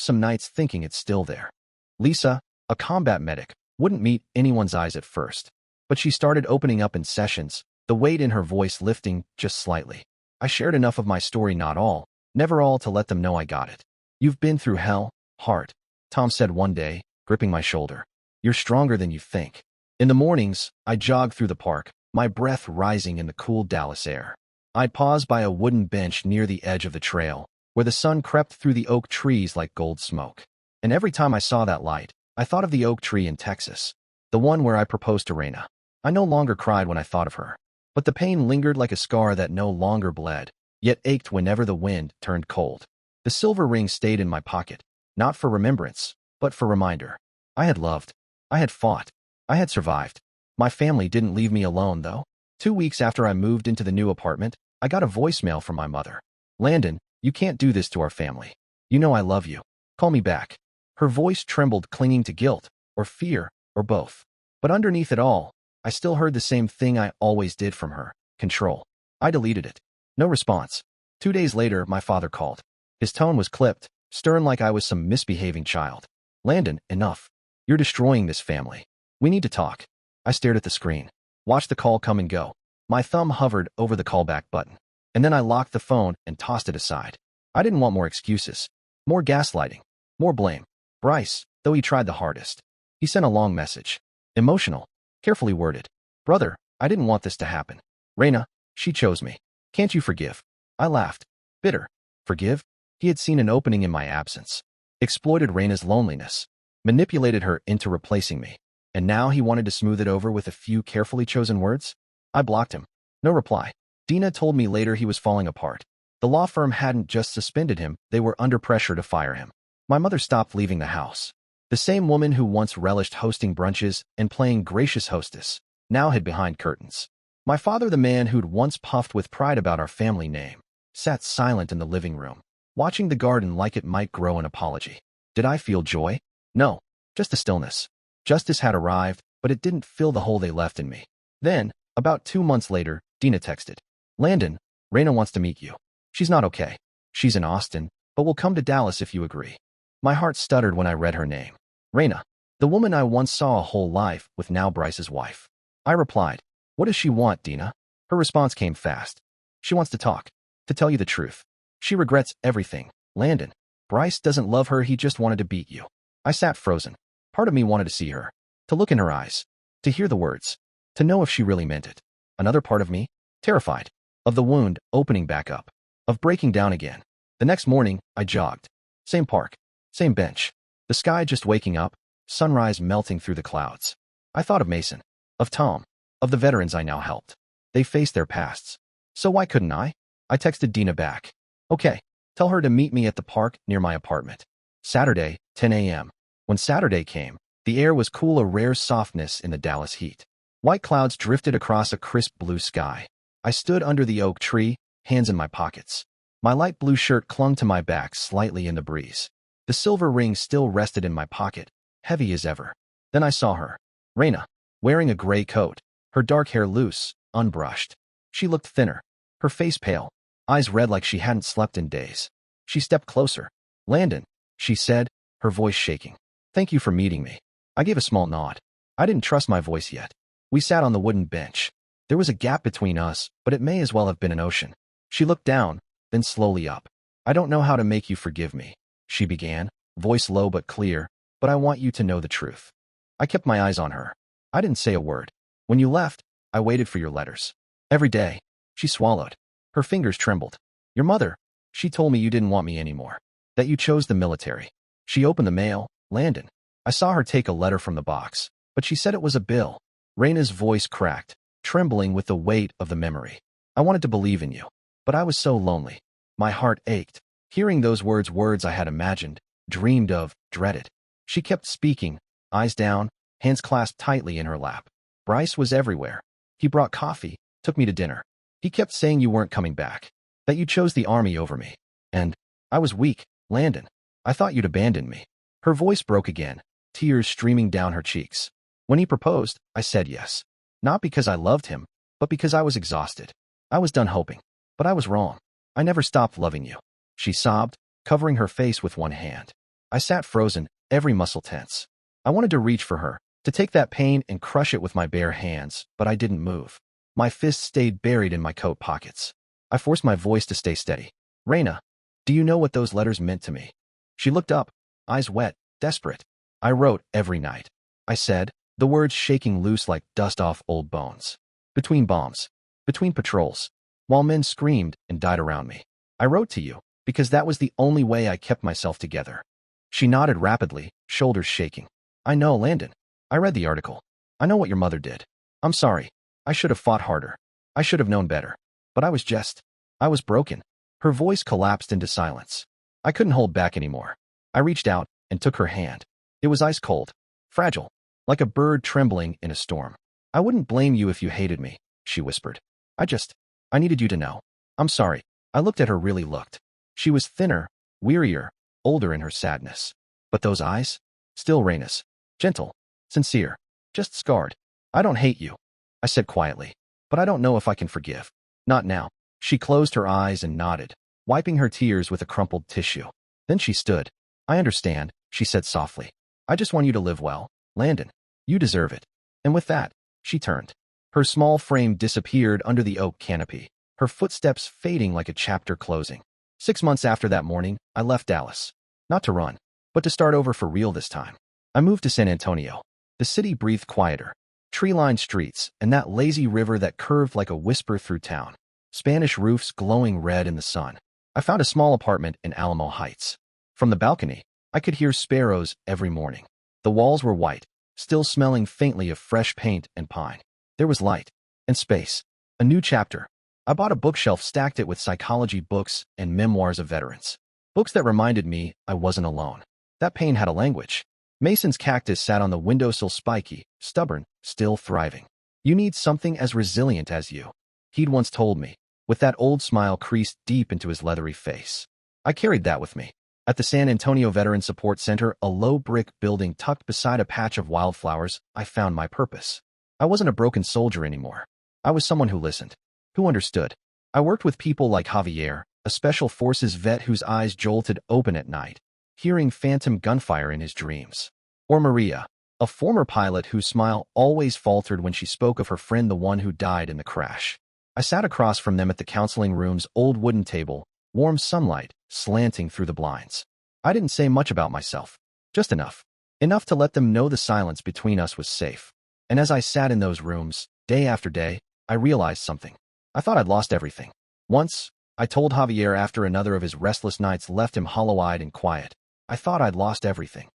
some nights thinking it's still there. Lisa, a combat medic, wouldn't meet anyone's eyes at first. But she started opening up in sessions, the weight in her voice lifting just slightly. I shared enough of my story, not all, never all, to let them know I got it. "You've been through hell, heart," Tom said one day, gripping my shoulder. "You're stronger than you think." In the mornings, I jogged through the park, my breath rising in the cool Dallas air. I'd pause by a wooden bench near the edge of the trail, where the sun crept through the oak trees like gold smoke. And every time I saw that light, I thought of the oak tree in Texas, the one where I proposed to Raina. I no longer cried when I thought of her, but the pain lingered like a scar that no longer bled, yet ached whenever the wind turned cold. The silver ring stayed in my pocket, not for remembrance, but for reminder. I had loved. I had fought. I had survived. My family didn't leave me alone, though. 2 weeks after I moved into the new apartment, I got a voicemail from my mother. "Landon, you can't do this to our family. You know I love you. Call me back." Her voice trembled, clinging to guilt, or fear, or both. But underneath it all, I still heard the same thing I always did from her: control. I deleted it. No response. 2 days later, my father called. His tone was clipped, stern, like I was some misbehaving child. "Landon, enough. You're destroying this family. We need to talk." I stared at the screen, watched the call come and go. My thumb hovered over the callback button, and then I locked the phone and tossed it aside. I didn't want more excuses, more gaslighting, more blame. Bryce, though he tried the hardest. He sent a long message. Emotional, carefully worded. "Brother, I didn't want this to happen. Raina, she chose me. Can't you forgive?" I laughed. Bitter. Forgive? He had seen an opening in my absence. Exploited Raina's loneliness. Manipulated her into replacing me. And now he wanted to smooth it over with a few carefully chosen words? I blocked him. No reply. Dina told me later he was falling apart. The law firm hadn't just suspended him, they were under pressure to fire him. My mother stopped leaving the house. The same woman who once relished hosting brunches and playing gracious hostess now hid behind curtains. My father, the man who'd once puffed with pride about our family name, sat silent in the living room, watching the garden like it might grow an apology. Did I feel joy? No, just a stillness. Justice had arrived, but it didn't fill the hole they left in me. Then, about 2 months later, Dina texted. "Landon, Raina wants to meet you. She's not okay. She's in Austin, but will come to Dallas if you agree." My heart stuttered when I read her name. Raina, the woman I once saw a whole life with, now Bryce's wife. I replied, "What does she want, Dina?" Her response came fast. "She wants to talk. To tell you the truth. She regrets everything. Landon, Bryce doesn't love her, he just wanted to beat you." I sat frozen. Part of me wanted to see her, to look in her eyes, to hear the words, to know if she really meant it. Another part of me, terrified, of the wound opening back up, of breaking down again. The next morning, I jogged. Same park, same bench. The sky just waking up, sunrise melting through the clouds. I thought of Mason, of Tom, of the veterans I now helped. They faced their pasts. So why couldn't I? I texted Dina back. Okay, tell her to meet me at the park near my apartment. Saturday, 10 a.m. When Saturday came, the air was cool, a rare softness in the Dallas heat. White clouds drifted across a crisp blue sky. I stood under the oak tree, hands in my pockets. My light blue shirt clung to my back slightly in the breeze. The silver ring still rested in my pocket, heavy as ever. Then I saw her, Raina, wearing a gray coat, her dark hair loose, unbrushed. She looked thinner, her face pale, eyes red like she hadn't slept in days. She stepped closer. Landon, she said, her voice shaking. Thank you for meeting me. I gave a small nod. I didn't trust my voice yet. We sat on the wooden bench. There was a gap between us, but it may as well have been an ocean. She looked down, then slowly up. I don't know how to make you forgive me, she began, voice low but clear, but I want you to know the truth. I kept my eyes on her. I didn't say a word. When you left, I waited for your letters. Every day. She swallowed. Her fingers trembled. Your mother, she told me you didn't want me anymore. That you chose the military. She opened the mail, Landon. I saw her take a letter from the box, but she said it was a bill. Raina's voice cracked, trembling with the weight of the memory. I wanted to believe in you, but I was so lonely. My heart ached. Hearing those words I had imagined, dreamed of, dreaded. She kept speaking, eyes down, hands clasped tightly in her lap. Bryce was everywhere. He brought coffee, took me to dinner. He kept saying you weren't coming back, that you chose the army over me. And I was weak, Landon. I thought you'd abandoned me. Her voice broke again, tears streaming down her cheeks. When he proposed, I said yes. Not because I loved him, but because I was exhausted. I was done hoping. But I was wrong. I never stopped loving you. She sobbed, covering her face with one hand. I sat frozen, every muscle tense. I wanted to reach for her, to take that pain and crush it with my bare hands, but I didn't move. My fists stayed buried in my coat pockets. I forced my voice to stay steady. Raina, do you know what those letters meant to me? She looked up, eyes wet, desperate. I wrote every night. I said, the words shaking loose like dust off old bones. Between bombs. Between patrols. While men screamed and died around me. I wrote to you, because that was the only way I kept myself together. She nodded rapidly, shoulders shaking. I know, Landon. I read the article. I know what your mother did. I'm sorry. I should have fought harder. I should have known better. But I was broken. Her voice collapsed into silence. I couldn't hold back anymore. I reached out and took her hand. It was ice cold, fragile, like a bird trembling in a storm. I wouldn't blame you if you hated me, she whispered. I needed you to know. I'm sorry. I looked at her, really looked. She was thinner, wearier, older in her sadness. But those eyes? Still Raina's. Gentle, sincere, just scarred. I don't hate you, I said quietly, but I don't know if I can forgive. Not now. She closed her eyes and nodded, wiping her tears with a crumpled tissue. Then she stood. I understand, she said softly. I just want you to live well, Landon. You deserve it. And with that, she turned. Her small frame disappeared under the oak canopy, her footsteps fading like a chapter closing. 6 months after that morning, I left Dallas. Not to run, but to start over for real this time. I moved to San Antonio. The city breathed quieter. Tree-lined streets and that lazy river that curved like a whisper through town. Spanish roofs glowing red in the sun. I found a small apartment in Alamo Heights. From the balcony, I could hear sparrows every morning. The walls were white, still smelling faintly of fresh paint and pine. There was light and space. A new chapter. I bought a bookshelf, stacked it with psychology books and memoirs of veterans. Books that reminded me I wasn't alone. That pain had a language. Mason's cactus sat on the windowsill, spiky, stubborn, still thriving. You need something as resilient as you, he'd once told me, with that old smile creased deep into his leathery face. I carried that with me. At the San Antonio Veteran Support Center, a low brick building tucked beside a patch of wildflowers, I found my purpose. I wasn't a broken soldier anymore. I was someone who listened, who understood. I worked with people like Javier, a special forces vet whose eyes jolted open at night, hearing phantom gunfire in his dreams. Or Maria, a former pilot whose smile always faltered when she spoke of her friend, the one who died in the crash. I sat across from them at the counseling room's old wooden table, warm sunlight slanting through the blinds. I didn't say much about myself, just enough. Enough to let them know the silence between us was safe. And as I sat in those rooms, day after day, I realized something. I thought I'd lost everything. Once, I told Javier after another of his restless nights left him hollow-eyed and quiet, I thought I'd lost everything.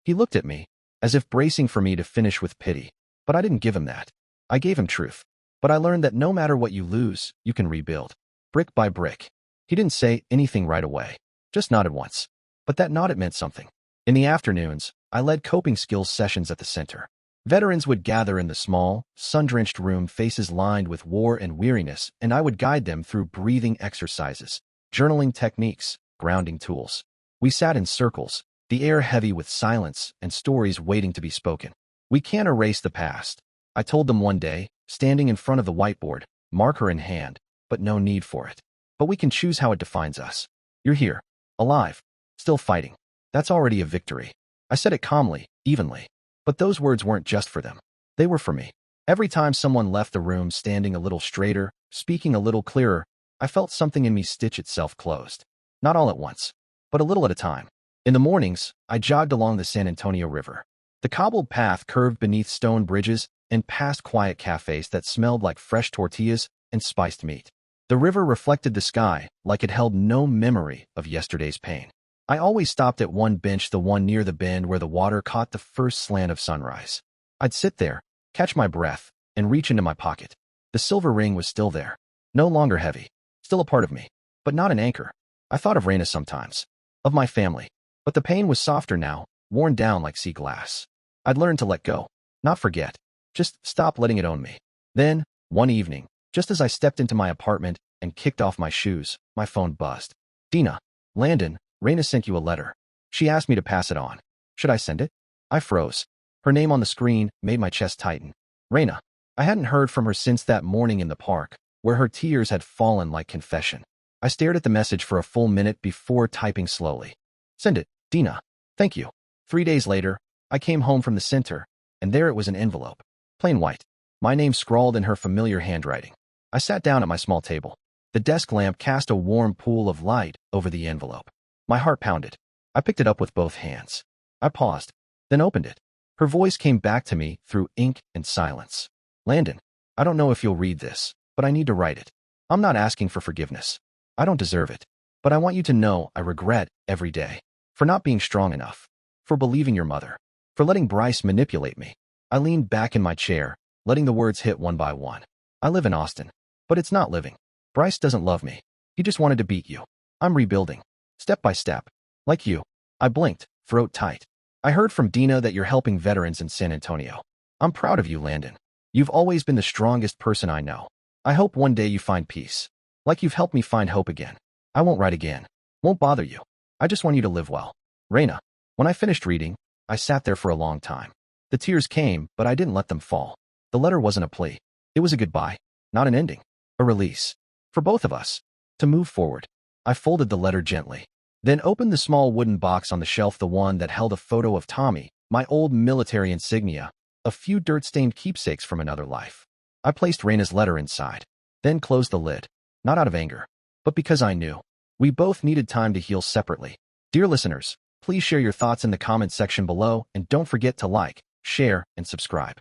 He looked at me, as if bracing for me to finish with pity. But I didn't give him that. I gave him truth. But I learned that no matter what you lose, you can rebuild. Brick by brick. He didn't say anything right away. Just nodded once. But that nod, it meant something. In the afternoons, I led coping skills sessions at the center. Veterans would gather in the small, sun-drenched room, faces lined with war and weariness, and I would guide them through breathing exercises, journaling techniques, grounding tools. We sat in circles, the air heavy with silence and stories waiting to be spoken. We can't erase the past, I told them one day, standing in front of the whiteboard, marker in hand, but no need for it. But we can choose how it defines us. You're here, alive, still fighting. That's already a victory. I said it calmly, evenly. But those words weren't just for them. They were for me. Every time someone left the room standing a little straighter, speaking a little clearer, I felt something in me stitch itself closed. Not all at once, but a little at a time. In the mornings, I jogged along the San Antonio River. The cobbled path curved beneath stone bridges and past quiet cafes that smelled like fresh tortillas and spiced meat. The river reflected the sky like it held no memory of yesterday's pain. I always stopped at one bench, the one near the bend where the water caught the first slant of sunrise. I'd sit there, catch my breath, and reach into my pocket. The silver ring was still there, no longer heavy, still a part of me, but not an anchor. I thought of Raina sometimes, of my family, but the pain was softer now, worn down like sea glass. I'd learned to let go, not forget, just stop letting it own me. Then, one evening, just as I stepped into my apartment and kicked off my shoes, my phone buzzed. Dina, Landon, Raina sent you a letter. She asked me to pass it on. Should I send it? I froze. Her name on the screen made my chest tighten. Raina. I hadn't heard from her since that morning in the park, where her tears had fallen like confession. I stared at the message for a full minute before typing slowly. Send it, Dina. Thank you. 3 days later, I came home from the center, and there it was, an envelope. Plain white. My name scrawled in her familiar handwriting. I sat down at my small table. The desk lamp cast a warm pool of light over the envelope. My heart pounded. I picked it up with both hands. I paused, then opened it. Her voice came back to me through ink and silence. Landon, I don't know if you'll read this, but I need to write it. I'm not asking for forgiveness. I don't deserve it. But I want you to know I regret every day. For not being strong enough. For believing your mother. For letting Bryce manipulate me. I leaned back in my chair, letting the words hit one by one. I live in Austin. But it's not living. Bryce doesn't love me. He just wanted to beat you. I'm rebuilding. Step by step. Like you. I blinked, throat tight. I heard from Dina that you're helping veterans in San Antonio. I'm proud of you, Landon. You've always been the strongest person I know. I hope one day you find peace. Like you've helped me find hope again. I won't write again. Won't bother you. I just want you to live well. Raina. When I finished reading, I sat there for a long time. The tears came, but I didn't let them fall. The letter wasn't a plea. It was a goodbye, not an ending. A release. For both of us. To move forward. I folded the letter gently, then opened the small wooden box on the shelf, the one that held a photo of Tommy, my old military insignia, a few dirt-stained keepsakes from another life. I placed Raina's letter inside, then closed the lid, not out of anger, but because I knew we both needed time to heal separately. Dear listeners, please share your thoughts in the comment section below, and don't forget to like, share, and subscribe.